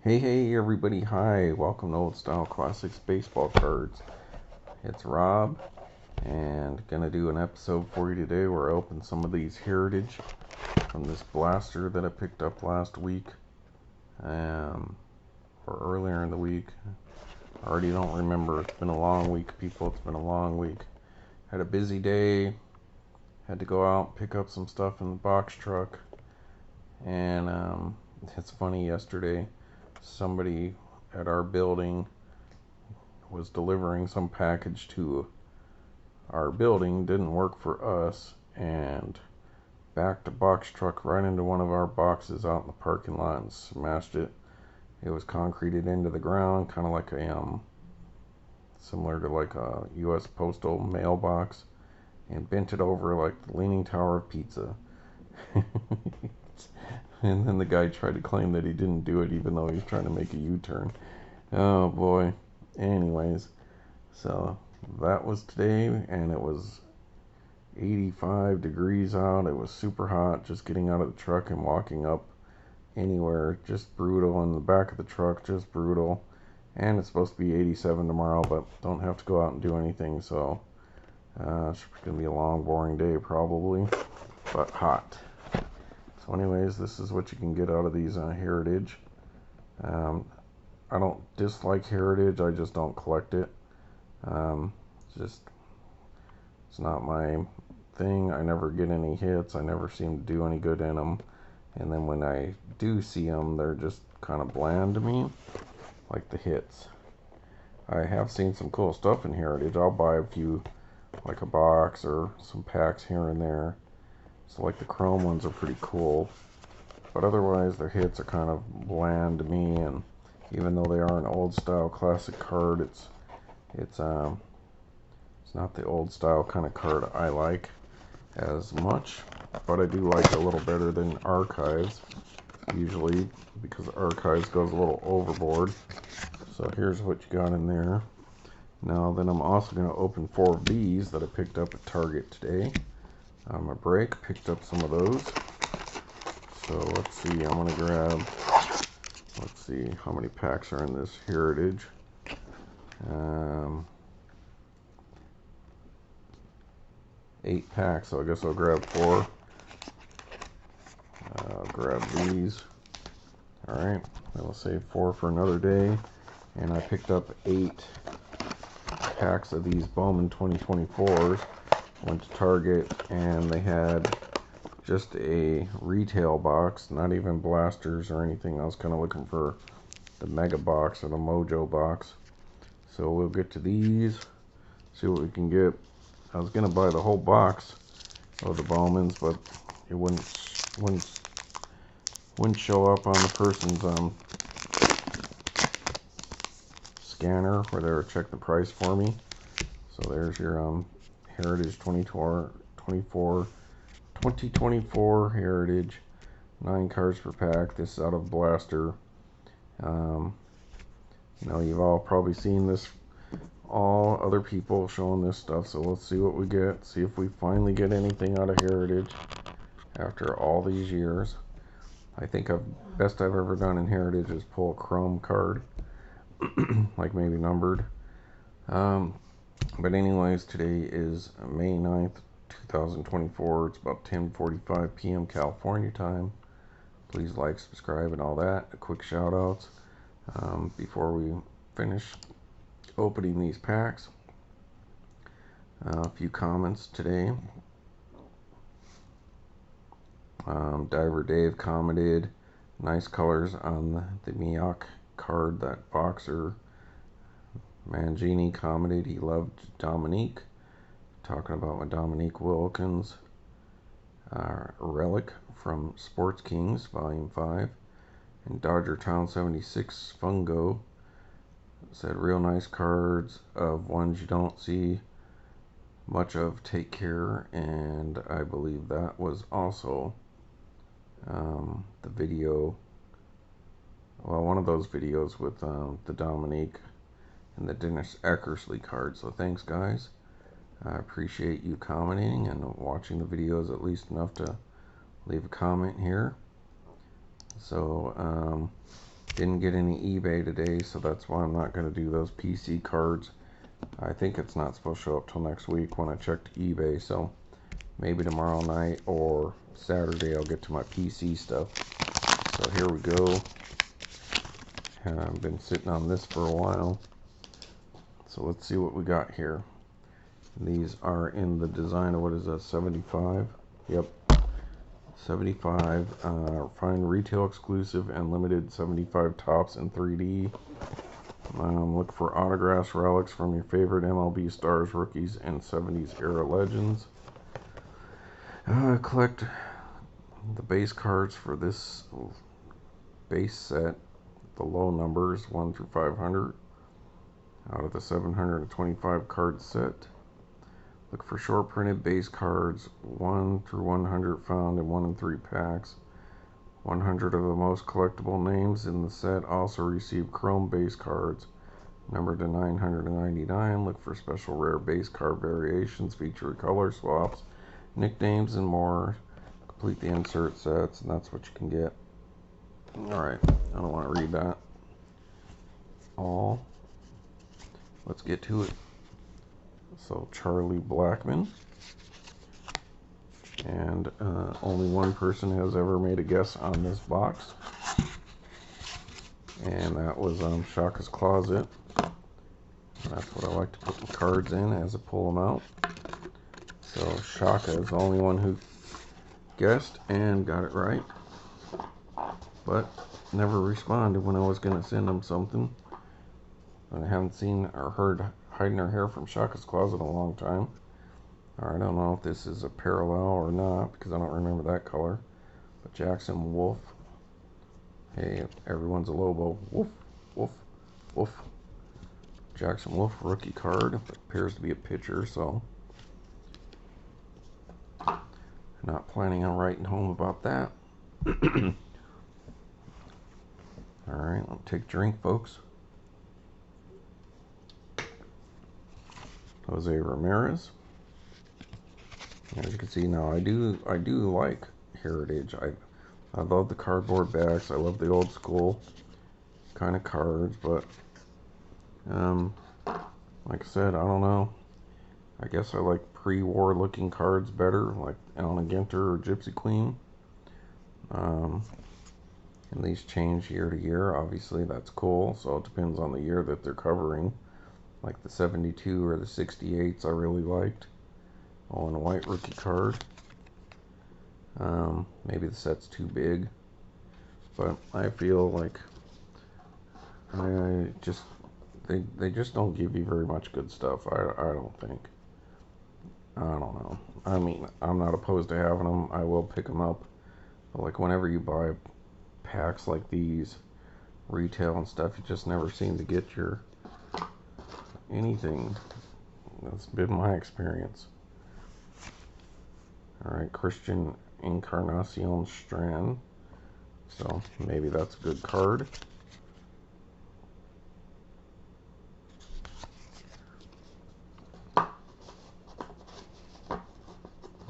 Hey everybody, hi, welcome to Old Style Classics Baseball Cards. It's Rob, and gonna do an episode for you today where I open some of these Heritage from this blaster that I picked up last week, or earlier in the week. I already don't remember, it's been a long week, people, it's been a long week. Had a busy day, had to go out and pick up some stuff in the box truck, and it's funny, yesterday somebody at our building was delivering some package to our building, didn't work for us, and backed a box truck right into one of our boxes out in the parking lot and smashed it. It was concreted into the ground, kind of like a similar to like a U.S. postal mailbox, and bent it over like the Leaning Tower of Pizza. And then the guy tried to claim that he didn't do it, even though he was trying to make a U-turn. Oh boy. Anyways, so that was today, and it was 85 degrees out. It was super hot. Just getting out of the truck and walking up anywhere, just brutal. In the back of the truck, just brutal. And it's supposed to be 87 tomorrow, but don't have to go out and do anything, so it's gonna be a long, boring day probably, but hot. So anyways, this is what you can get out of these Heritage. I don't dislike Heritage, I just don't collect it. It's not my thing. I never get any hits. I never seem to do any good in them. And then when I do see them, they're just kind of bland to me, like the hits. I have seen some cool stuff in Heritage. I'll buy a few, like a box or some packs here and there. So like the chrome ones are pretty cool. But otherwise, their hits are kind of bland to me. And even though they are an old style classic card, it's not the old style kind of card I like as much, but I do like it a little better than Archives, usually, because Archives goes a little overboard. So here's what you got in there. Now then, I'm also going to open 4 of these that I picked up at Target today. On my break, picked up some of those. So let's see, I'm going to grab, let's see how many packs are in this Heritage. 8 packs, so I guess I'll grab 4. I'll grab these. Alright, I'll save 4 for another day. And I picked up 8 packs of these Bowman 2024s. Went to Target, and they had just a retail box, not even blasters or anything. I was kind of looking for the mega box or the mojo box. So we'll get to these, see what we can get. I was gonna buy the whole box of the Bowmans, but it wouldn't show up on the person's scanner where they were check the price for me. So there's your Heritage 2024 Heritage, 9 cards per pack. This is out of Blaster. You know, you've all probably seen this, all other people showing this stuff, so let's see what we get, see if we finally get anything out of Heritage after all these years. I think best I've ever done in Heritage is pull a chrome card, like maybe numbered. But anyways, today is May 9th, 2024. It's about 10:45 p.m. California time. Please like, subscribe, and all that. Quick shout outs before we finish opening these packs. A few comments today. Diver Dave commented, nice colors on the Miyake card, that boxer. Mangini commented he loved Dominique, talking about my Dominique Wilkins relic from Sports Kings Volume 5. And Dodger Town 76 Fungo said real nice cards of ones you don't see much of, take care. And I believe that was also the video, well, one of those videos with the Dominique and the Dennis Eckersley card. So thanks, guys. I appreciate you commenting and watching the videos at least enough to leave a comment here. So Didn't get any eBay today, so that's why I'm not going to do those PC cards. I think it's not supposed to show up till next week when I checked eBay, so maybe tomorrow night or Saturday I'll get to my PC stuff. So here we go. I've been sitting on this for a while. So let's see what we got here. These are in the design of, what is that, 75? Yep. 75. Find retail exclusive and limited 75 tops in 3D. Look for autographs, relics from your favorite MLB stars, rookies, and 70s era legends. Collect the base cards for this base set. The low numbers 1 through 500 out of the 725 card set. Look for short printed base cards 1 through 100 found in 1 and 3 packs. 100 of the most collectible names in the set also receive chrome base cards numbered to 999. Look for special rare base card variations featuring color swaps, nicknames, and more. Complete the insert sets, and that's what you can get. Alright, I don't want to read that all. Let's get to it. So, Charlie Blackmon. And only one person has ever made a guess on this box. And that was Shaka's Closet. That's what I like to put the cards in as I pull them out. So Shaka is the only one who guessed and got it right. But never responded when I was going to send him something. I haven't seen or heard hiding her hair from Shaka's Closet in a long time. I don't know if this is a parallel or not because I don't remember that color. But Jackson Wolf. Hey, everyone's a Lobo. Woof, woof, woof. Jackson Wolf rookie card. It appears to be a pitcher, so not planning on writing home about that. Alright, let's take a drink, folks. Jose Ramirez. As you can see now, I do like Heritage. I love the cardboard backs. I love the old school kind of cards, but like I said, I don't know. I guess I like pre-war looking cards better, like Allen Ginter or Gypsy Queen. And these change year to year. Obviously, that's cool. So it depends on the year that they're covering. Like the 72 or the 68s, I really liked. Oh, and a white rookie card. Maybe the set's too big, but I feel like they just don't give you very much good stuff. I don't think. I don't know. I mean, I'm not opposed to having them. I will pick them up. But like whenever you buy packs like these, retail and stuff, you just never seem to get your anything. That's been my experience. Alright, Christian Encarnacion Strand. So maybe that's a good card.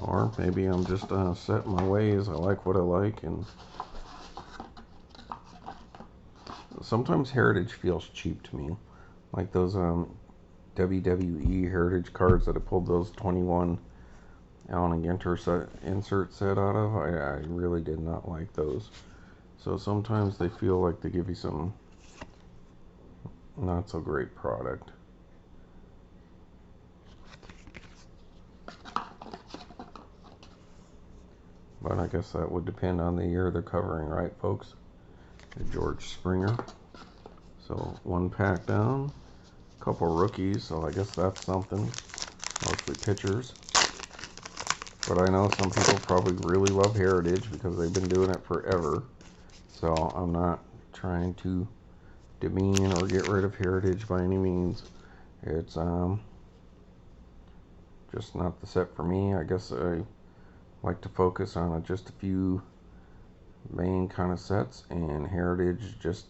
Or maybe I'm just set in my ways. I like what I like, and sometimes Heritage feels cheap to me. Like those WWE Heritage cards that I pulled those 21 Allen Ginter insert set out of. I really did not like those. So sometimes they feel like they give you some not so great product. But I guess that would depend on the year they're covering, right, folks? The George Springer. So one pack down. A couple rookies, so I guess that's something. Mostly pitchers. But I know some people probably really love Heritage because they've been doing it forever. So I'm not trying to demean or get rid of Heritage by any means. It's just not the set for me. I guess I like to focus on just a few main kind of sets, and Heritage just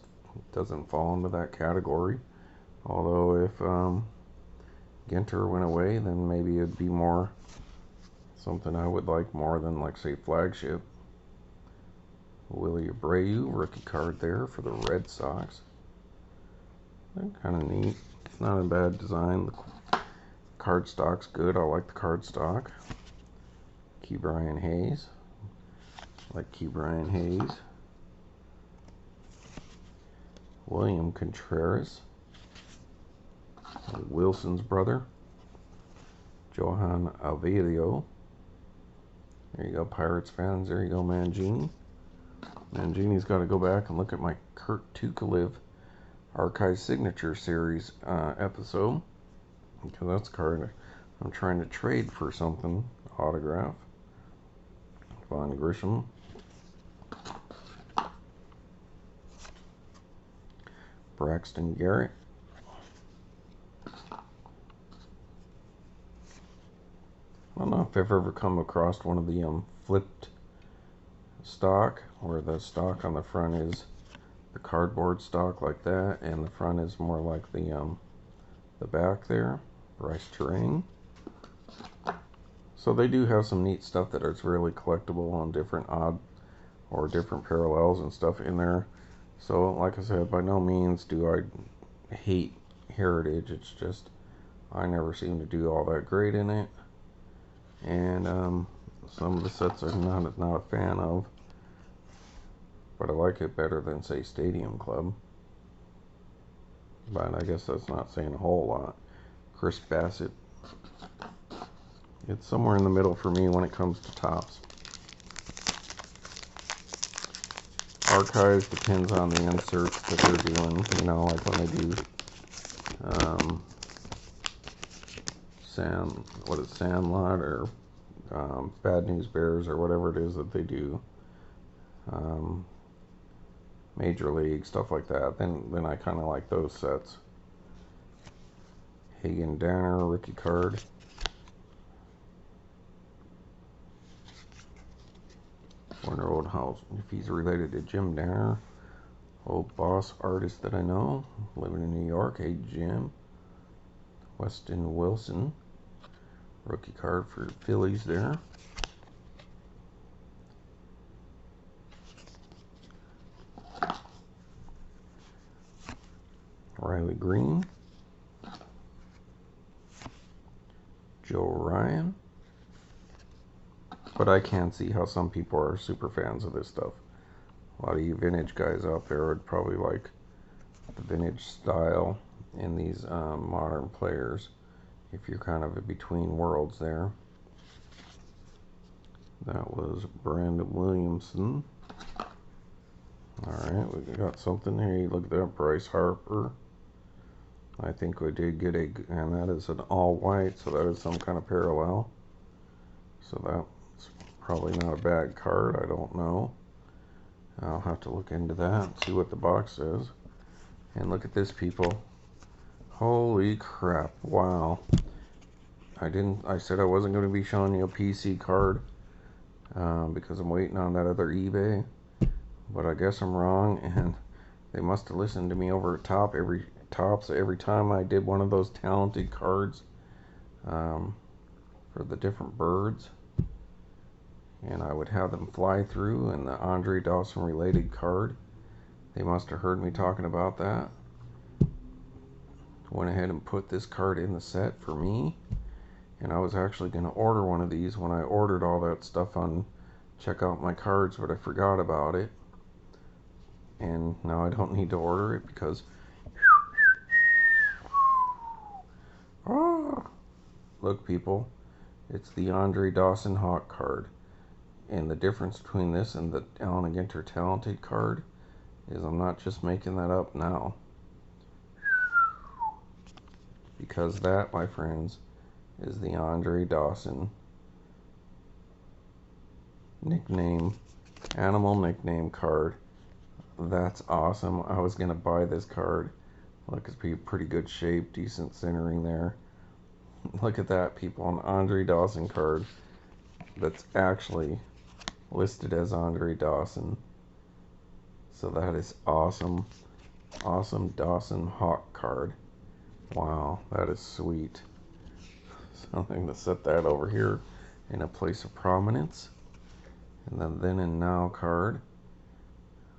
doesn't fall into that category. Although if Ginter went away, then maybe it'd be more something I would like more than, like, say, Flagship, Willie Abreu, rookie card there for the Red Sox. Kind of neat. It's not a bad design. The card stock's good. I like the card stock. Ke'Bryan Hayes. I like Ke'Bryan Hayes. William Contreras. Wilson's brother. Johan Alvelio. There you go, Pirates fans. There you go, Mangini. Mangini's got to go back and look at my Kurt Tuchelev Archive Signature Series episode, because that's a card I'm trying to trade for something. Autograph. Von Grisham. Braxton Garrett. I don't know if I've ever come across one of the flipped stock, where the stock on the front is the cardboard stock like that, and the front is more like the back there. Bryce Terang. So they do have some neat stuff that is really collectible on different odd or different parallels and stuff in there. So like I said, by no means do I hate Heritage. It's just I never seem to do all that great in it. And some of the sets I'm not a fan of, but I like it better than, say, Stadium Club. But I guess that's not saying a whole lot. Chris Bassett. It's somewhere in the middle for me when it comes to tops. Archives depends on the inserts that they're doing. You know, like when they do Sandlot or Bad News Bears or whatever it is that they do. Major League, stuff like that. Then I kind of like those sets. Hagen Danner, rookie card. Wonder how if he's related to Jim Danner. Old boss artist that I know, living in New York. Hey Jim. Weston Wilson, rookie card for Phillies there. Riley Green. Joe Ryan. But I can see how some people are super fans of this stuff. A lot of you vintage guys out there would probably like the vintage style in these modern players, if you're kind of between worlds there. That was Brandon Williamson. Alright, we got something here. Look at that, Bryce Harper. I think we did get and that is an all white, so that is some kind of parallel. So that's probably not a bad card, I don't know. I'll have to look into that and see what the box says. And look at this, people. Holy crap, wow. I said I wasn't going to be showing you a PC card because I'm waiting on that other eBay, but I guess I'm wrong, and they must have listened to me over top every time I did one of those talented cards for the different birds, and I would have them fly through, and the Andre Dawson related card, they must have heard me talking about that. Went ahead and put this card in the set for me, and I was actually going to order one of these when I ordered all that stuff on Check Out My Cards, but I forgot about it, and now I don't need to order it because look, people, it's the Andre Dawson Hawk card, and the difference between this and the Alan Ginter Talented card is I'm not just making that up now, because that, my friends, is the Andre Dawson animal nickname card. That's awesome. I was gonna buy this card. Look, it's pretty good shape, decent centering there. Look at that, people, an Andre Dawson card that's actually listed as Andre Dawson. So that is awesome. Awesome Dawson Hawk card. Wow, that is sweet. Something to set that over here in a place of prominence. And then and now card.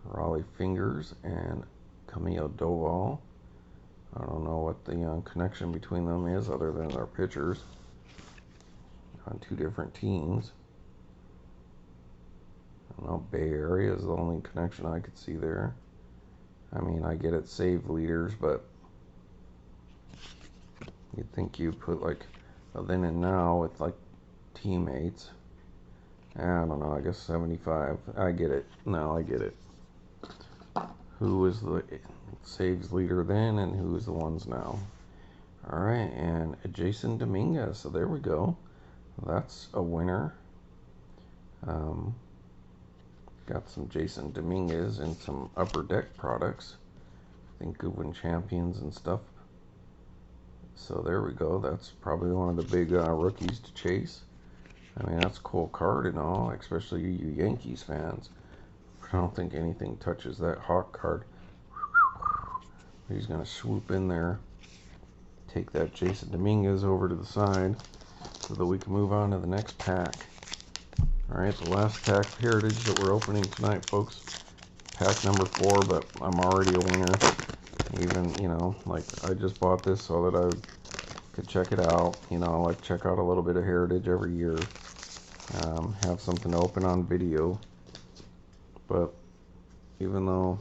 Raleigh Fingers and Camille Doval. I don't know what the connection between them is other than their pitchers on two different teams. I don't know, Bay Area is the only connection I could see there. I mean, I get it, save leaders, but you'd think you'd put like a then and now with like teammates. I don't know, I guess 75. I get it. No, I get it. Who was the saves leader then and who is the ones now? Alright, and Jasson Dominguez. So there we go. That's a winner. Got some Jasson Dominguez and some Upper Deck products. I think Goodwin Champions and stuff. So there we go. That's probably one of the big rookies to chase. I mean, that's a cool card and all, especially you Yankees fans. I don't think anything touches that Hawk card. He's going to swoop in there, take that Jasson Dominguez over to the side so that we can move on to the next pack. Alright, the last pack of Heritage that we're opening tonight, folks. Pack number 4, but I'm already a winner. Even, you know, like I just bought this so that I could check it out. You know, I like check out a little bit of Heritage every year. Have something to open on video. But even though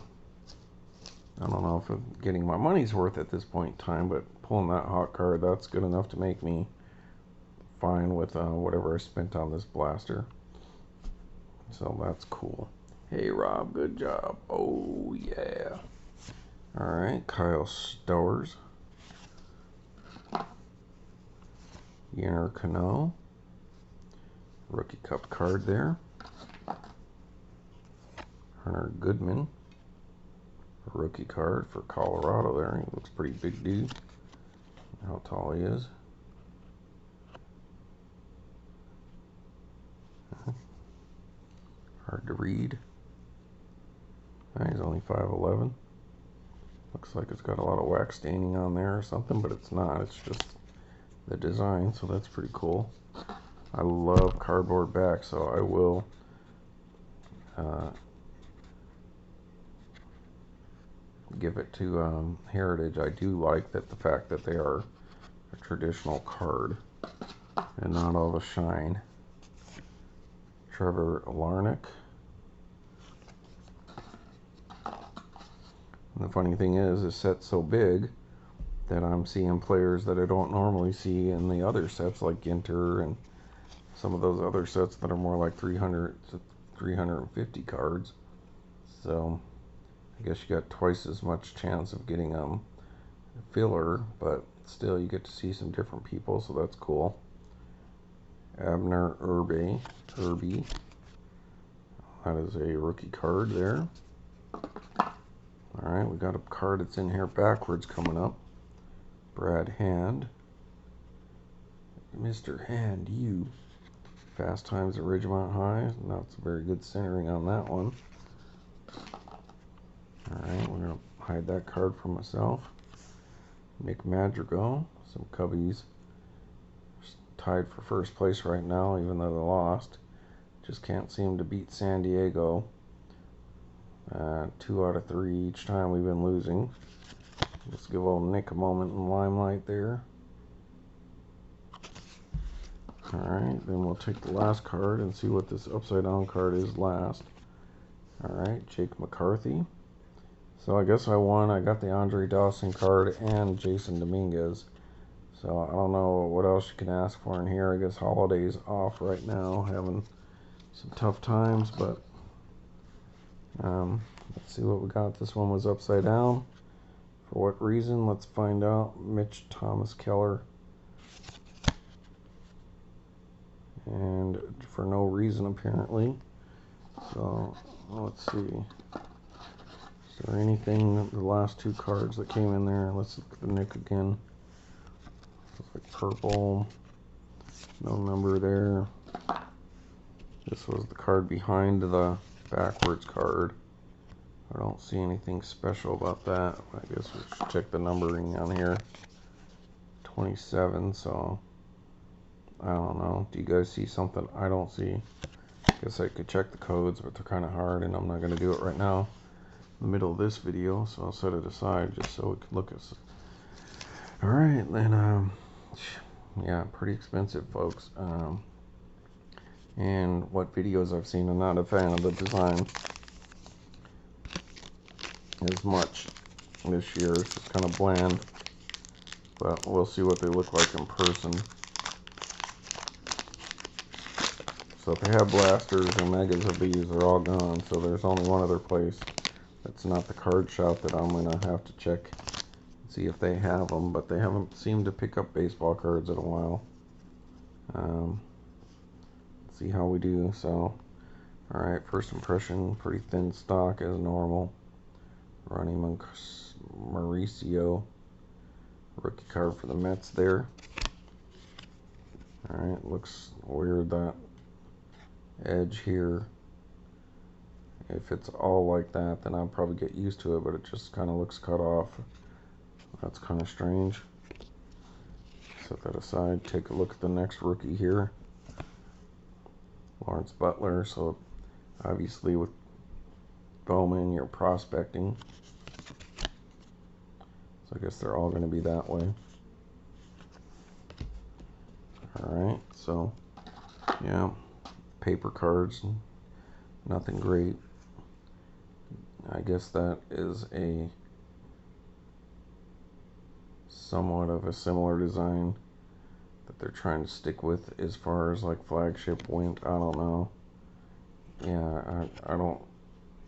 I don't know if I'm getting my money's worth at this point in time, but pulling that Hawk card, that's good enough to make me fine with whatever I spent on this blaster. So that's cool. Hey Rob, good job. Oh yeah. Alright, Kyle Stowers. Yenner Cano. Rookie Cup card there. Hunter Goodman. Rookie card for Colorado there. He looks pretty big dude. How tall he is. Hard to read. He's only 5'11". Looks like it's got a lot of wax staining on there or something, but it's not. It's just the design, so that's pretty cool. I love cardboard back, so I will give it to Heritage. I do like that the fact that they are a traditional card and not all the shine. Trevor Larnach. And the funny thing is, this set's so big that I'm seeing players that I don't normally see in the other sets, like Ginter and some of those other sets that are more like 300 to 350 cards. So I guess you got twice as much chance of getting a filler, but still you get to see some different people, so that's cool. Abner Irby. That is a rookie card there. Alright, we got a card that's in here backwards coming up. Brad Hand. Mr. Hand, you. Fast Times at Ridgemont High. Not a very good centering on that one. Alright, we're going to hide that card for myself. Nick Madrigal. Some Cubbies. Tied for first place right now, even though they lost. Just can't seem to beat San Diego. 2 out of 3 each time we've been losing. Let's give old Nick a moment in the limelight there. Alright, then we'll take the last card and see what this upside down card is last. Alright, Jake McCarthy. So I guess I won. I got the Andre Dawson card and Jasson Dominguez. So I don't know what else you can ask for in here. I guess Holiday's off right now, having some tough times, but let's see what we got. This one was upside down. For what reason? Let's find out. Mitch Thomas Keller. And for no reason, apparently. So let's see. Is there anything, the last 2 cards that came in there? Let's look at the Nick again. Looks like purple. No number there. This was the card behind the backwards card. I don't see anything special about that. I guess we should check the numbering on here. 27, so I don't know. Do you guys see something I don't see? I guess I could check the codes, but they're kind of hard and I'm not going to do it right now. the middle of this video, so I'll set it aside just so we can look at it. Alright, then, yeah, pretty expensive, folks. And what videos I've seen, I'm not a fan of the design as much this year. It's just kind of bland, but we'll see what they look like in person. So if they have blasters or megas of these, they're all gone. So there's only one other place that's not the card shop that I'm going to have to check and see if they have them. But they haven't seemed to pick up baseball cards in a while. See how we do. So, alright, first impression, pretty thin stock as normal. Ronnie Mauricio, rookie card for the Mets there. Alright, looks weird, that edge here. If it's all like that, then I'll probably get used to it, but it just kind of looks cut off. That's kind of strange. Set that aside. Take a look at the next rookie here. Lawrence Butler. So obviously with Bowman, you're prospecting. So I guess they're all going to be that way. Alright, so yeah, paper cards, nothing great. I guess that is a somewhat of a similar design that they're trying to stick with as far as like flagship went. I don't know. Yeah, I don't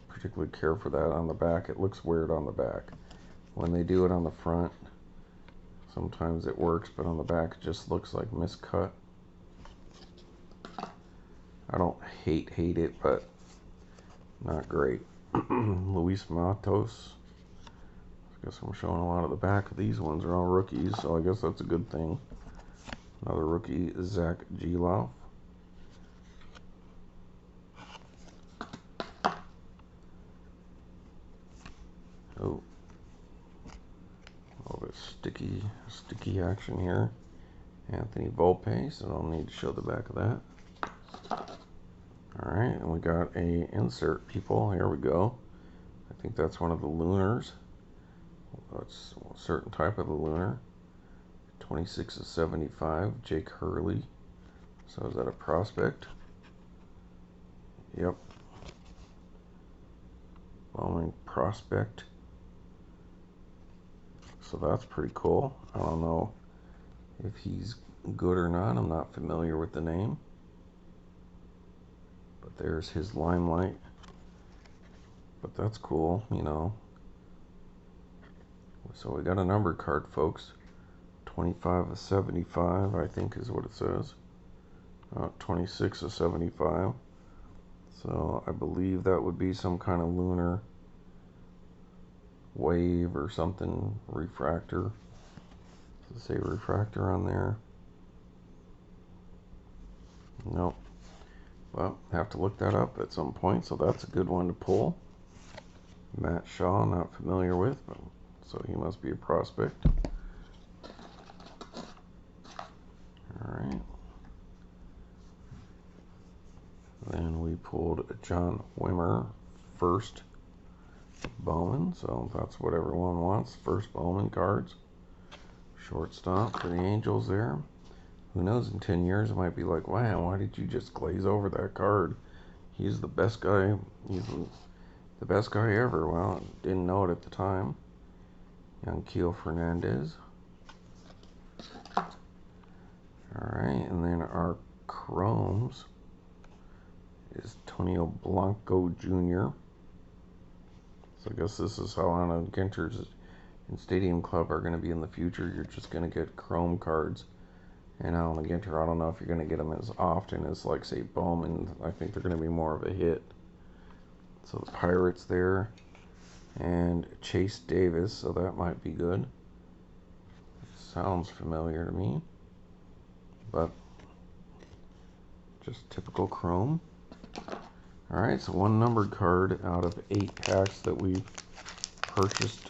particularly care for that on the back. It looks weird on the back. When they do it on the front, sometimes it works, but on the back it just looks like miscut. I don't hate it, but not great. Luis Matos. I guess I'm showing a lot of the back of these ones are all rookies, so I guess that's a good thing. Another rookie, Zach Geloff. Oh, a little bit sticky action here. Anthony Volpe, so I don't need to show the back of that. Alright, and we got a insert, people. Here we go. I think that's one of the Lunars. That's a certain type of the Lunar. 26 of 75, Jake Hurley. So is that a prospect? Yep. Bowman prospect. So that's pretty cool. I don't know if he's good or not. I'm not familiar with the name. But there's his limelight. But that's cool, you know. So we got a numbered card, folks. 25 of 75, I think is what it says. 26 of 75. So I believe that would be some kind of lunar wave or something. Refractor. Does it say refractor on there? Nope. Well, have to look that up at some point, so that's a good one to pull. Matt Shaw, not familiar with, but so he must be a prospect. Alright. Then we pulled John Wimmer first Bowman, so that's what everyone wants. First Bowman cards. Shortstop for the Angels there. Who knows, in 10 years it might be like, wow, why did you just glaze over that card? He's the best guy. He's the best guy ever. Well, didn't know it at the time. Young Keel Fernandez. Alright, and then our Chromes is Tonio Blanco Jr. So I guess this is how Anna Ginter's and Stadium Club are going to be in the future. You're just going to get Chrome cards. And Alan Ginter, I don't know if you're going to get them as often as, like, say, Bowman. I think they're going to be more of a hit. So the Pirates there. And Chase Davis, so that might be good. Sounds familiar to me. But just typical Chrome. Alright, so one numbered card out of 8 packs that we've purchased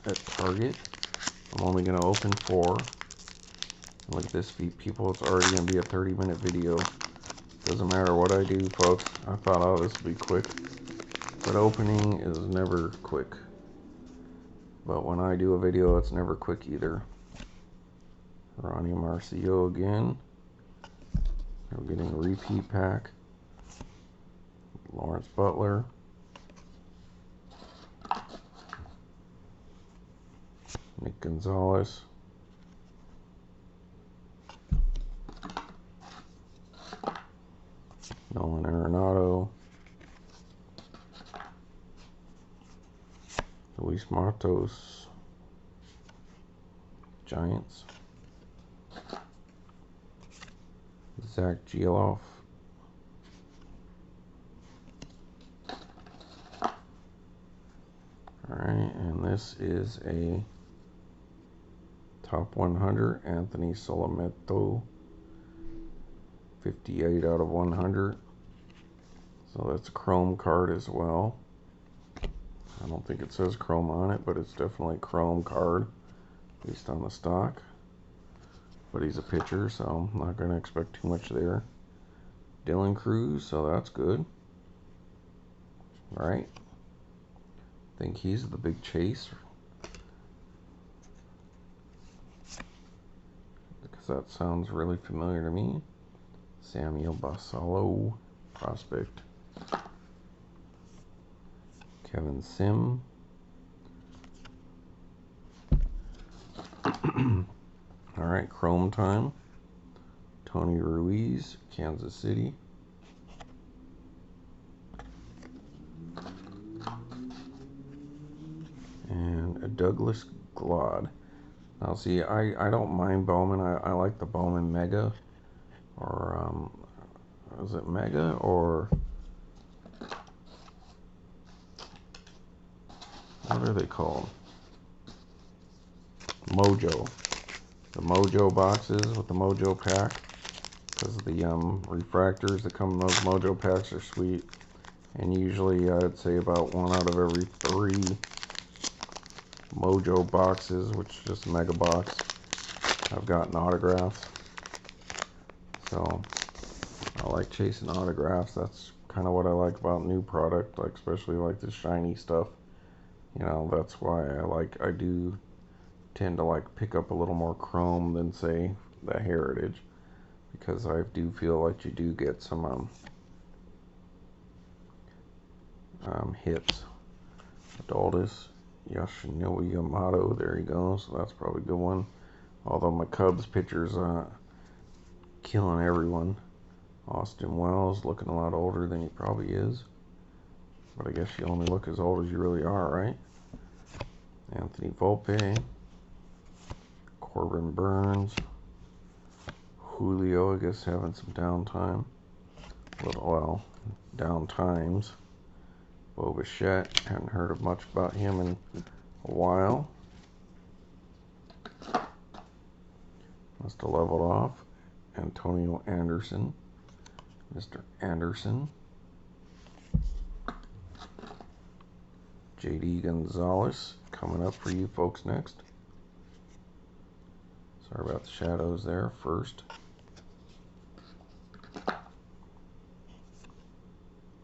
at Target. I'm only going to open 4. Look at this, people, it's already going to be a 30-minute video. Doesn't matter what I do, folks. I thought, oh, this would be quick. It's but opening is never quick. But when I do a video, it's never quick either. Ronnie Marcio again. We're getting a repeat pack. Lawrence Butler. Nick Gonzalez. Nolan Arenado. Luis Matos. Giants. Zach Geloff. Alright, and this is a top 100, Anthony Solometo, 58 out of 100. So that's a chrome card as well. I don't think it says chrome on it, but it's definitely a chrome card based on the stock. But he's a pitcher, so I'm not going to expect too much there. Dylan Cruz, so that's good. Alright. I think he's the big chase. Because that sounds really familiar to me. Samuel Basallo, prospect. Kevin Sim. Alright, Chrome time. Tony Ruiz, Kansas City. And a Douglas Glod. Now see, I don't mind Bowman. I like the Bowman Mega. Or, is it Mega or... what are they called? Mojo. The Mojo boxes with the Mojo pack. Because the refractors that come in those Mojo packs are sweet. And usually I'd say about 1 out of every 3 Mojo boxes, which is just a mega box, I've gotten autographs. So I like chasing autographs. That's kind of what I like about new product, like especially like the shiny stuff. You know, that's why I do tend to like pick up a little more chrome than say the Heritage, because I do feel like you do get some hits. Adultus, Yoshinobu Yamamoto, there you go. So that's probably a good one. Although my Cubs pitcher's killing everyone. Austin Wells, looking a lot older than he probably is. But I guess you only look as old as you really are, right? Anthony Volpe. Corbin Burns. Julio, I guess, having some downtime. Well, down times. Bo Bichette, hadn't heard of much about him in a while. Must have leveled off. Antonio Anderson. Mr. Anderson. JD Gonzalez, coming up for you folks next. Sorry about the shadows there first.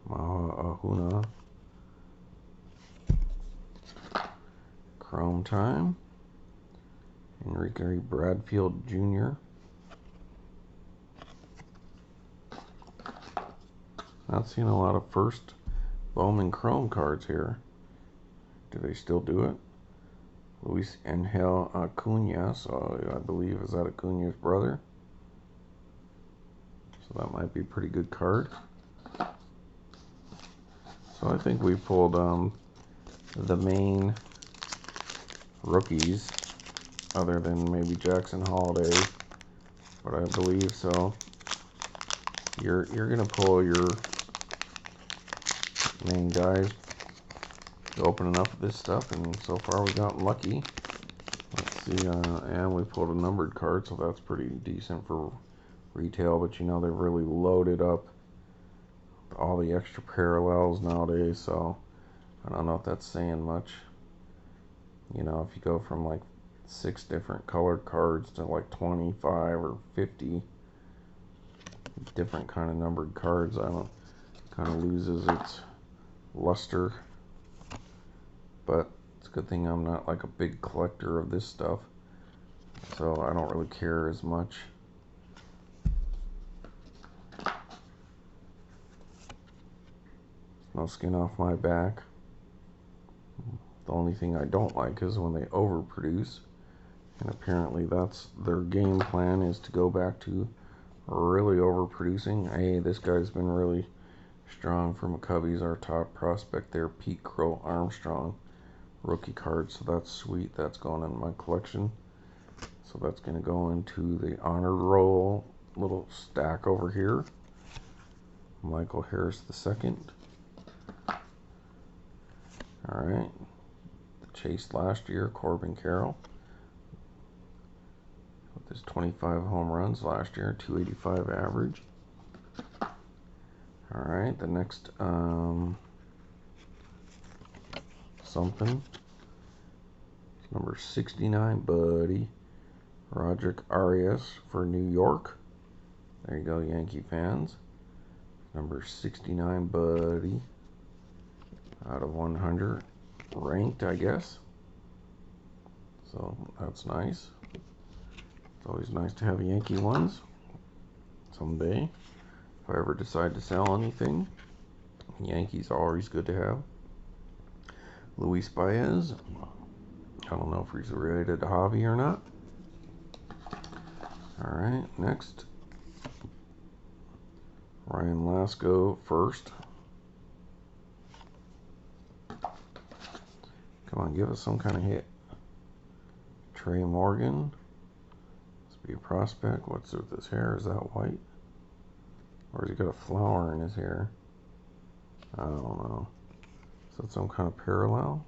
Maha Ahuna. Chrome time. Enrique Bradfield Jr. Not seeing a lot of first Bowman Chrome cards here. Do they still do it? Luis Angel Acuna, so I believe, is that Acuna's brother? So that might be a pretty good card. So I think we pulled the main rookies, other than maybe Jackson Holiday, but I believe so. You're gonna pull your main guys. Open enough of this stuff, and so far we've gotten lucky. Let's see, and we pulled a numbered card, so that's pretty decent for retail, but you know, they've really loaded up all the extra parallels nowadays, so I don't know if that's saying much. You know, if you go from like 6 different colored cards to like 25 or 50 different kind of numbered cards, I don't, kind of loses its luster. But it's a good thing I'm not like a big collector of this stuff, so I don't really care as much. No skin off my back. The only thing I don't like is when they overproduce, and apparently that's their game plan, is to go back to really overproducing. Hey, this guy's been really strong for McCubby's. Our top prospect there, Crow-Armstrong, rookie card, so that's sweet. That's going in my collection. So that's going to go into the honor roll little stack over here. Michael Harris II. Alright. Chased last year, Corbin Carroll. With his 25 home runs last year, 285 average. Alright, the next something. Number 69, buddy. Roderick Arias for New York. There you go, Yankee fans. Number 69, buddy. Out of 100. Ranked, I guess. So that's nice. It's always nice to have Yankee ones. Someday, if I ever decide to sell anything, Yankees are always good to have. Luis Baez. I don't know if he's related to Javi or not. Alright, next. Ryan Lasko first. Come on, give us some kind of hit. Trey Morgan. Must be a prospect. What's with his hair? Is that white? Or has he got a flower in his hair? I don't know. Is that some kind of parallel?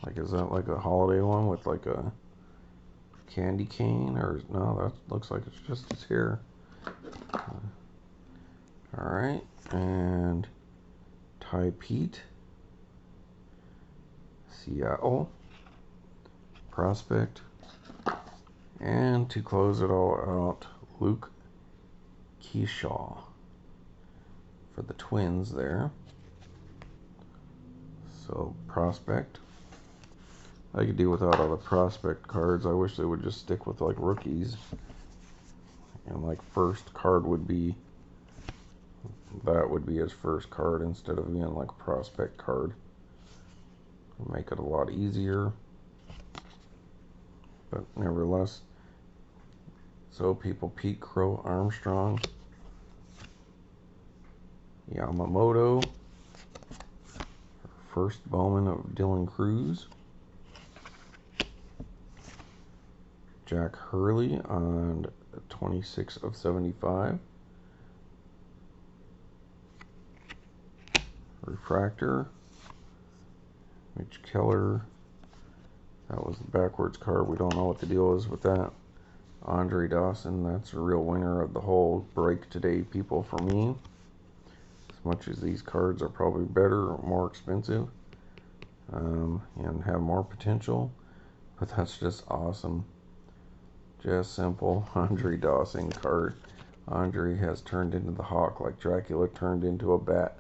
Like, is that like a holiday one with like a candy cane? Or no, that looks like it's just his hair. Alright, and Ty Pete. Seattle prospect. And to close it all out, Luke Keyshaw for the Twins there. So prospect. I could do without all the prospect cards. I wish they would just stick with like rookies. And like first card would be, that would be his first card instead of being like a prospect card. Make it a lot easier. But nevertheless. So people, Pete Crow-Armstrong. Yamamoto. First Bowman of Dylan Cruz. Jack Hurley on 26 of 75. Refractor. Mitch Keller. That was the backwards card. We don't know what the deal is with that. Andre Dawson. That's a real winner of the whole break today, people, for me. As much as these cards are probably better or more expensive and have more potential, but that's just awesome. Just simple. Andre Dawson card. Andre has turned into the Hawk like Dracula turned into a bat.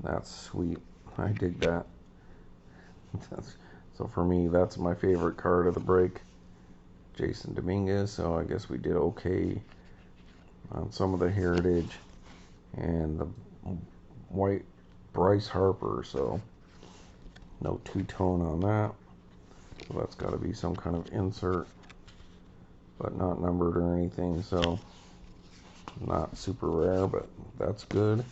That's sweet. I dig that. So for me, that's my favorite card of the break. Jasson Dominguez. So I guess we did okay on some of the heritage. And the white Bryce Harper. So no two-tone on that. So that's got to be some kind of insert, but not numbered or anything, so not super rare, but that's good.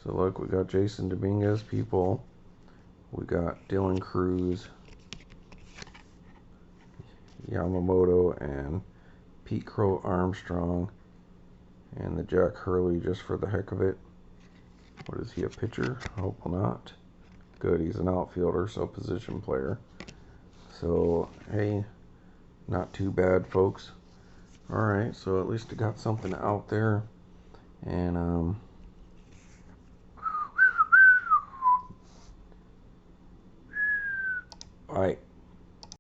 So look, we got Jasson Dominguez, people. We got Dylan Cruz, Yamamoto, and Pete Crow-Armstrong, and the Jack Hurley just for the heck of it. What is he, a pitcher? Hope not. Good, he's an outfielder, so position player. So, hey, not too bad, folks. Alright, so at least I got something out there. And, bye.